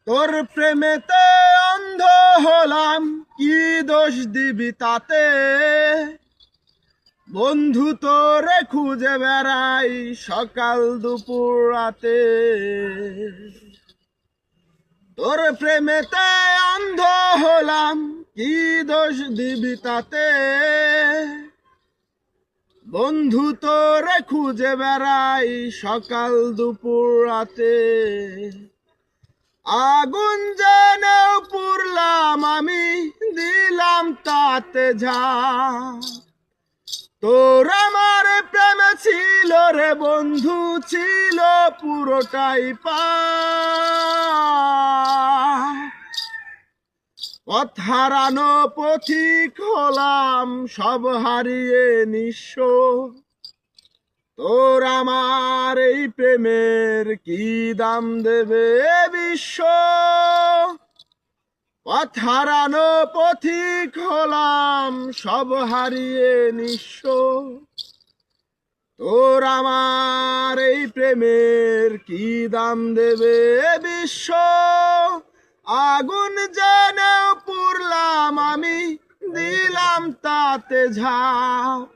তোর প্রেমেতে অন্ধ হলাম, কি দোষ দিবি তাতে? বন্ধু তোরে খুঁজে বেড়াই সকাল দুপুর রাতে। তোর প্রেমেতে অন্ধ হলাম, কি দোষ দিবি তাতে? বন্ধু তোরে খুঁজে বেড়াই সকাল দুপুর রাতে। আগুন জেনেও পুরলাম আমি, দিলাম তাতে ঝাঁপ। তোর আমার প্রেমে ছিল রে বন্ধু, ছিল পুরোটাই পথ হারানো পথিক হলাম, সব হারিয়ে নিঃস্ব। তোর আমার এই প্রেমের কি দাম দেবে বিশ্ব? পথ হারানো পথিক হলাম, সব হারিয়ে নিঃস্ব। তোর আমার এই প্রেমের কি দাম দেবে বিশ্ব? আগুন জেনেও পুরলাম আমি, দিলাম তাতে ঝাঁপ।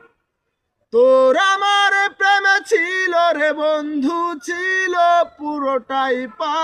তোর আমার প্রেমে ছিল রে বন্ধু, ছিল পুরোটাই পাপ।